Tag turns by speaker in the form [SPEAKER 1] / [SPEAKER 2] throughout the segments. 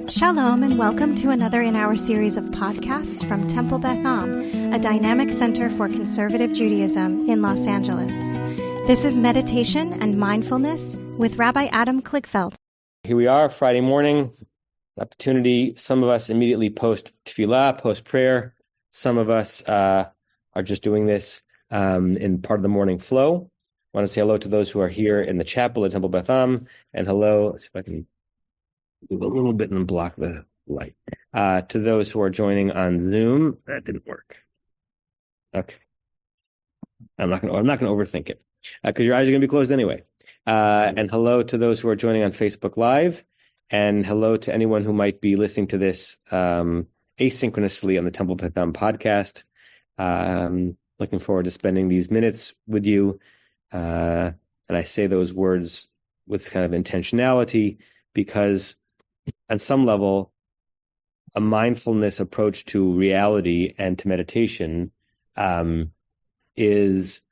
[SPEAKER 1] Shalom and welcome to another in our series of podcasts from Temple Beth Am, a dynamic center for conservative Judaism in Los Angeles. This is Meditation and Mindfulness with Rabbi Adam Kligfeld.
[SPEAKER 2] Here we are, Friday morning, opportunity. Some of us immediately post tefillah, post prayer. Some of us are just doing this in part of the morning flow. I want to say hello to those who are here in the chapel at Temple Beth Am, and hello, let's see if I can move a little bit and block the light. To those who are joining on Zoom, that didn't work. Okay, I'm not going to overthink it because your eyes are going to be closed anyway. And hello to those who are joining on Facebook Live, and hello to anyone who might be listening to this asynchronously on the Temple Beth Am podcast. Looking forward to spending these minutes with you. And I say those words with kind of intentionality because on some level, a mindfulness approach to reality and to meditation is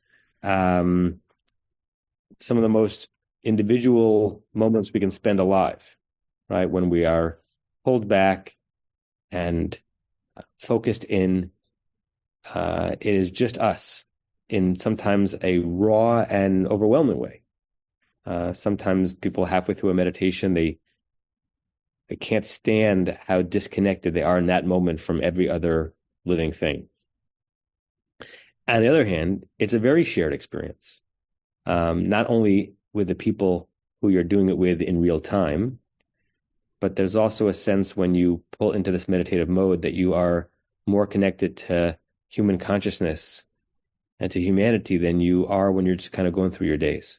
[SPEAKER 2] some of the most individual moments we can spend alive, right? When we are pulled back and focused in, it is just us in sometimes a raw and overwhelming way. Sometimes people halfway through a meditation, they can't stand how disconnected they are in that moment from every other living thing. On the other hand, it's a very shared experience, not only with the people who you're doing it with in real time, but there's also a sense when you pull into this meditative mode that you are more connected to human consciousness and to humanity than you are when you're just kind of going through your days.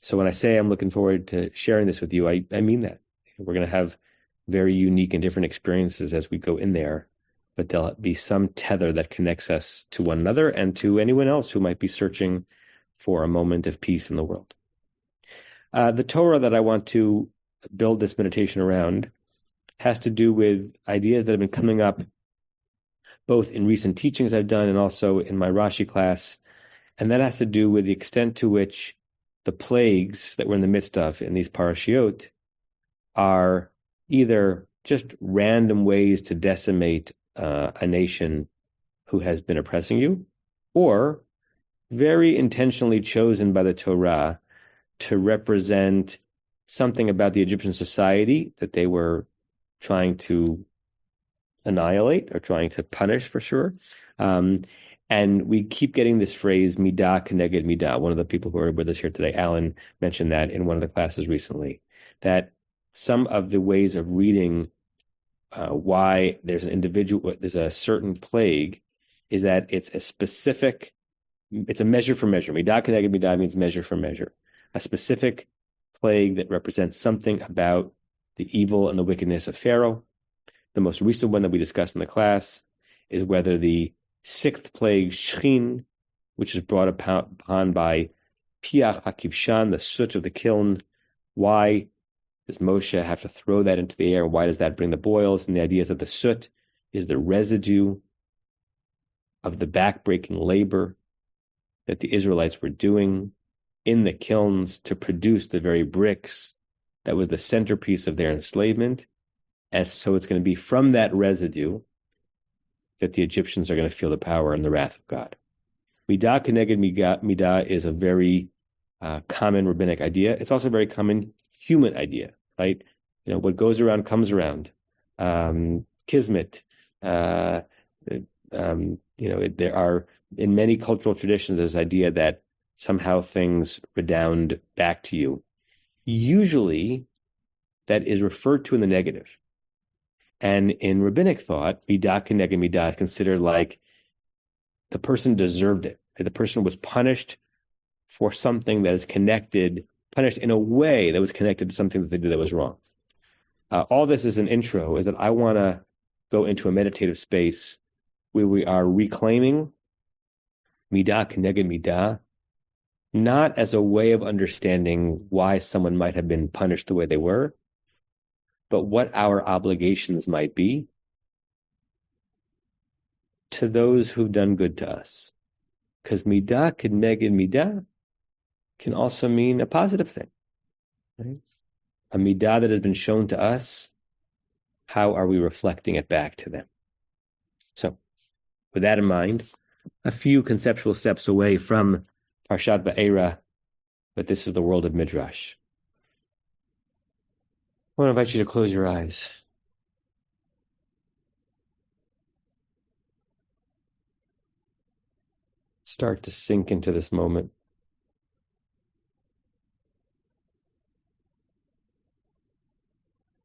[SPEAKER 2] So when I say I'm looking forward to sharing this with you, I mean that. We're going to have very unique and different experiences as we go in there, but there'll be some tether that connects us to one another and to anyone else who might be searching for a moment of peace in the world. The Torah that I want to build this meditation around has to do with ideas that have been coming up both in recent teachings I've done and also in my Rashi class, and that has to do with the extent to which the plagues that we're in the midst of in these parashiot are either just random ways to decimate a nation who has been oppressing you, or very intentionally chosen by the Torah to represent something about the Egyptian society that they were trying to annihilate or trying to punish for sure. And we keep getting this phrase, midah keneged midah. One of the people who are with us here today, Alan, mentioned that in one of the classes recently, that some of the ways of reading why there's a certain plague is that it's a measure for measure. Midah keneged midah means measure for measure. A specific plague that represents something about the evil and the wickedness of Pharaoh. The most recent one that we discussed in the class is whether the sixth plague, Shchin, which is brought upon by Piach HaKivshan, the soot of the kiln, why does Moshe have to throw that into the air? Why does that bring the boils? And the idea is that the soot is the residue of the backbreaking labor that the Israelites were doing in the kilns to produce the very bricks that was the centerpiece of their enslavement. And so it's going to be from that residue that the Egyptians are going to feel the power and the wrath of God. Midah keneged midah is a very common rabbinic idea. It's also a very common human idea, right? What goes around comes around. Kismet. There are, in many cultural traditions, there's idea that somehow things redound back to you. Usually, that is referred to in the negative. And in rabbinic thought, midah keneged midah is considered like the person deserved it. The person was punished for something that is punished in a way that was connected to something that they did that was wrong. All this is an intro, is that I want to go into a meditative space where we are reclaiming midah keneged midah, not as a way of understanding why someone might have been punished the way they were, but what our obligations might be to those who've done good to us. Because midah keneged midah can also mean a positive thing. Right? A midah that has been shown to us how are we reflecting it back to them? So, with that in mind, a few conceptual steps away from Parshat Va'era, but this is the world of Midrash. I want to invite you to close your eyes. Start to sink into this moment.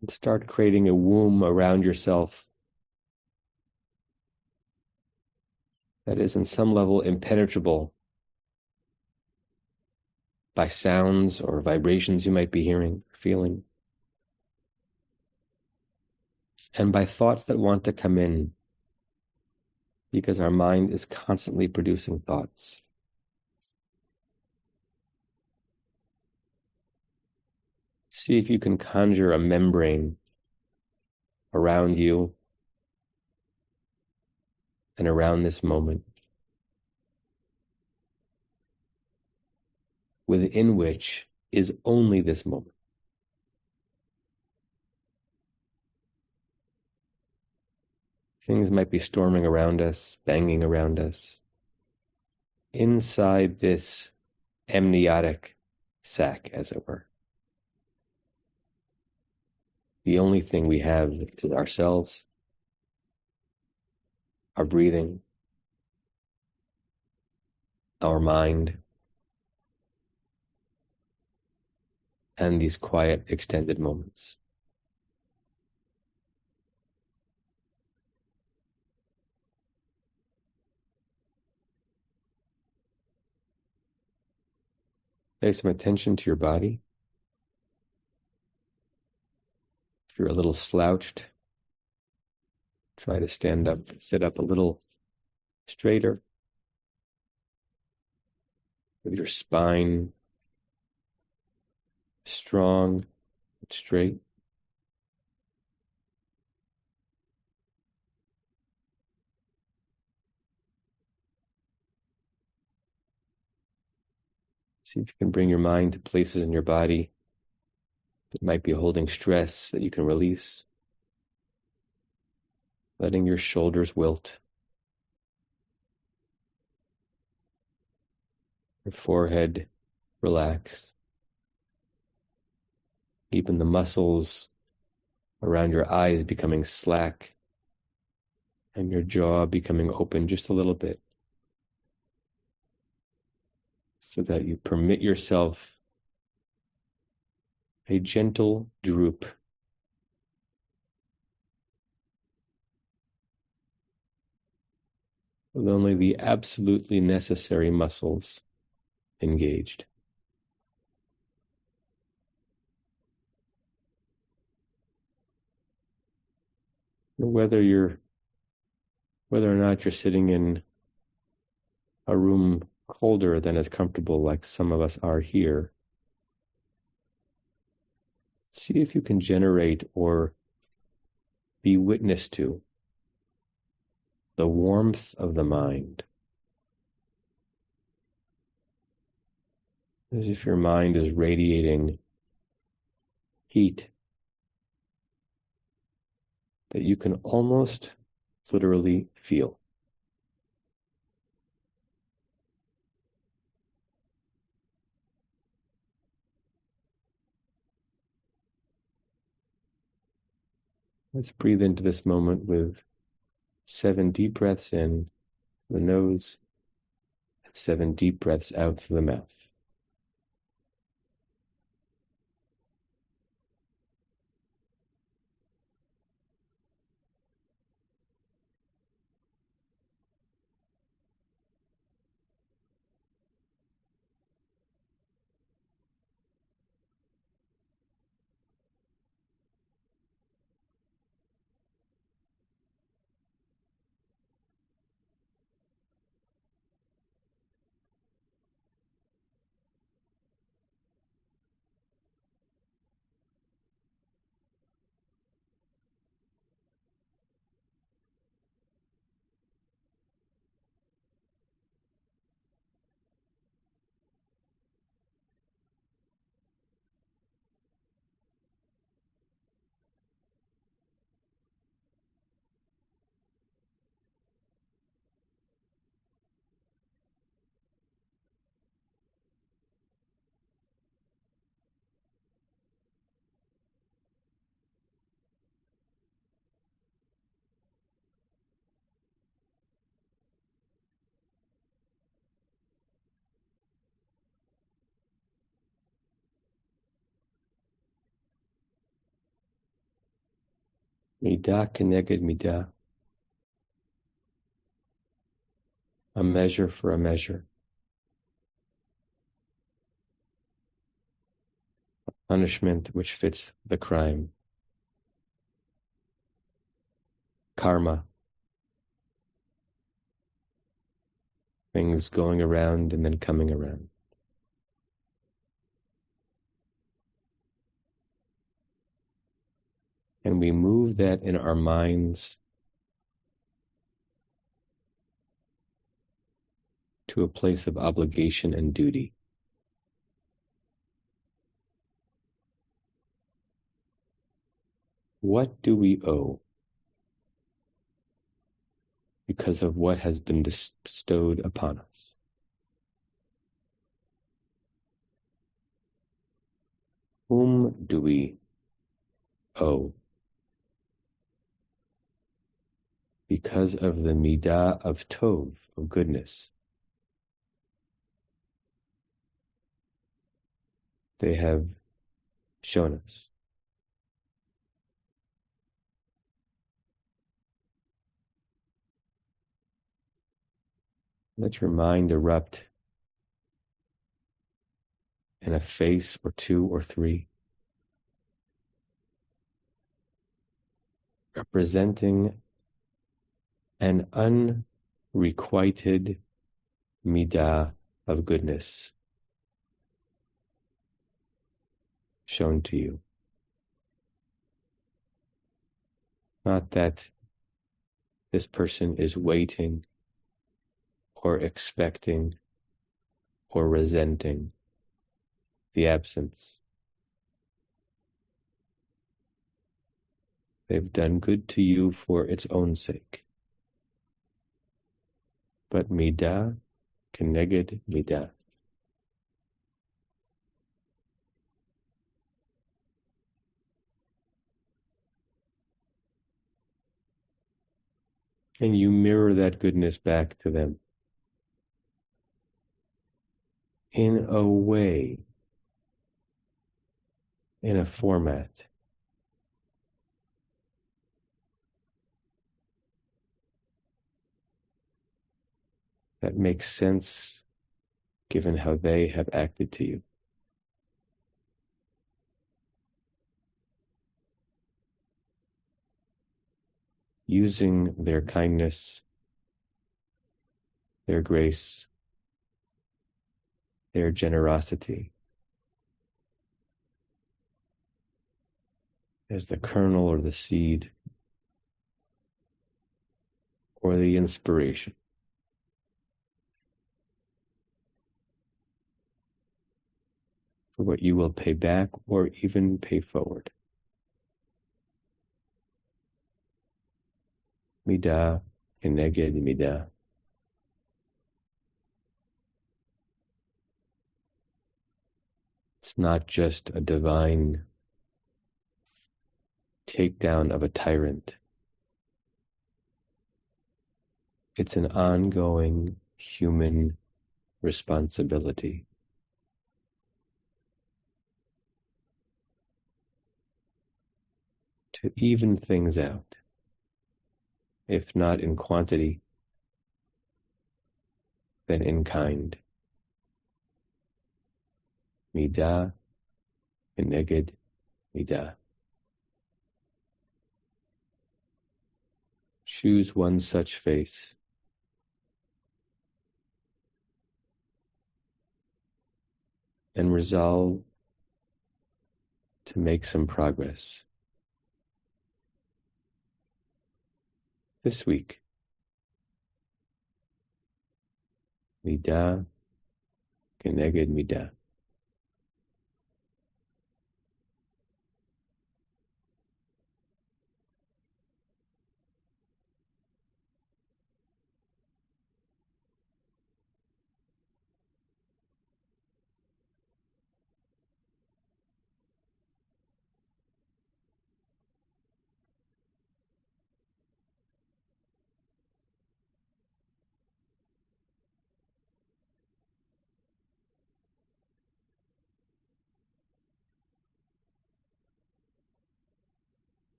[SPEAKER 2] And start creating a womb around yourself that is in some level impenetrable by sounds or vibrations you might be hearing, feeling, and by thoughts that want to come in, because our mind is constantly producing thoughts. See if you can conjure a membrane around you and around this moment, within which is only this moment. Things might be storming around us, banging around us. Inside this amniotic sac, as it were, the only thing we have is ourselves, our breathing, our mind, and these quiet, extended moments. Pay some attention to your body. If you're a little slouched, try to stand up, sit up a little straighter, with your spine strong and straight. See if you can bring your mind to places in your body that might be holding stress that you can release. Letting your shoulders wilt. Your forehead relax. Even the muscles around your eyes becoming slack and your jaw becoming open just a little bit, so that you permit yourself a gentle droop. With only the absolutely necessary muscles engaged. Whether or not you're sitting in a room colder than is comfortable, like some of us are here, see if you can generate or be witness to the warmth of the mind. As if your mind is radiating heat that you can almost literally feel. Let's breathe into this moment with 7 deep breaths in through the nose and 7 deep breaths out through the mouth. Midah keneged midah. A measure for a measure. A punishment which fits the crime. Karma. Things going around and then coming around. And we move that in our minds to a place of obligation and duty. What do we owe because of what has been bestowed upon us? Whom do we owe because of the midah of tov, of goodness? They have shown us. Let your mind erupt in a face or two or three, representing an unrequited midah of goodness shown to you. Not that this person is waiting or expecting or resenting the absence. They've done good to you for its own sake. But midah keneged midah. And you mirror that goodness back to them in a way, in a format that makes sense given how they have acted to you. Using their kindness, their grace, their generosity as the kernel or the seed or the inspiration for what you will pay back or even pay forward. Midah keneged midah. It's not just a divine takedown of a tyrant. It's an ongoing human responsibility. To even things out, if not in quantity, then in kind. Midah keneged midah. Choose one such face. And resolve to make some progress. This week. Midah keneged midah.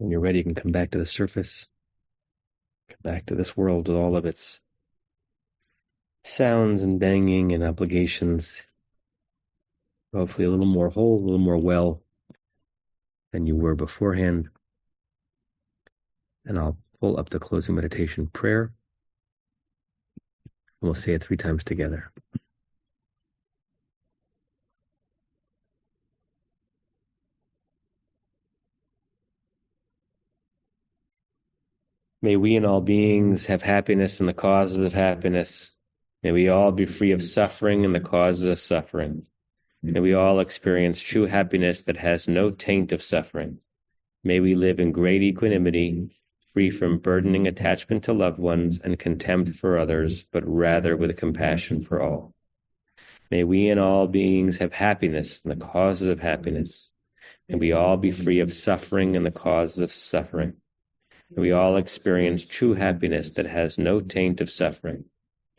[SPEAKER 2] When you're ready, you can come back to the surface, come back to this world with all of its sounds and banging and obligations. Hopefully a little more whole, a little more well than you were beforehand. And I'll pull up the closing meditation prayer. And we'll say it 3 times together. May we and all beings have happiness and the causes of happiness. May we all be free of suffering and the causes of suffering. May we all experience true happiness that has no taint of suffering. May we live in great equanimity, free from burdening attachment to loved ones and contempt for others, but rather with compassion for all. May we and all beings have happiness and the causes of happiness. May we all be free of suffering and the causes of suffering. May we all experience true happiness that has no taint of suffering.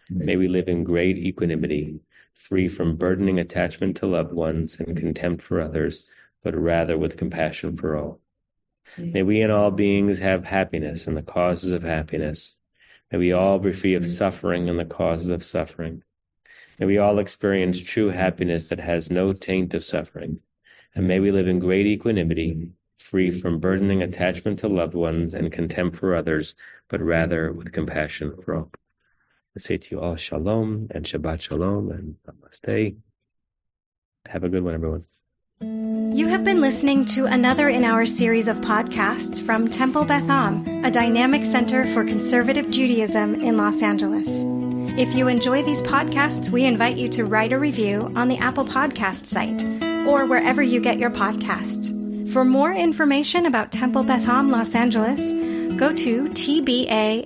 [SPEAKER 2] May we live in great equanimity, free from burdening attachment to loved ones and contempt for others, but rather with compassion for all. May we and all beings have happiness and the causes of happiness. May we all be free of suffering and the causes of suffering. May we all experience true happiness that has no taint of suffering. And may we live in great equanimity, free from burdening attachment to loved ones and contempt for others, but rather with compassion for all. I say to you all shalom and Shabbat shalom and namaste. Have a good one, everyone.
[SPEAKER 1] You have been listening to another in our series of podcasts from Temple Beth Am, a dynamic center for conservative Judaism in Los Angeles. If you enjoy these podcasts, we invite you to write a review on the Apple Podcast site or wherever you get your podcasts. For more information about Temple Beth Am Los Angeles, go to tbala.org.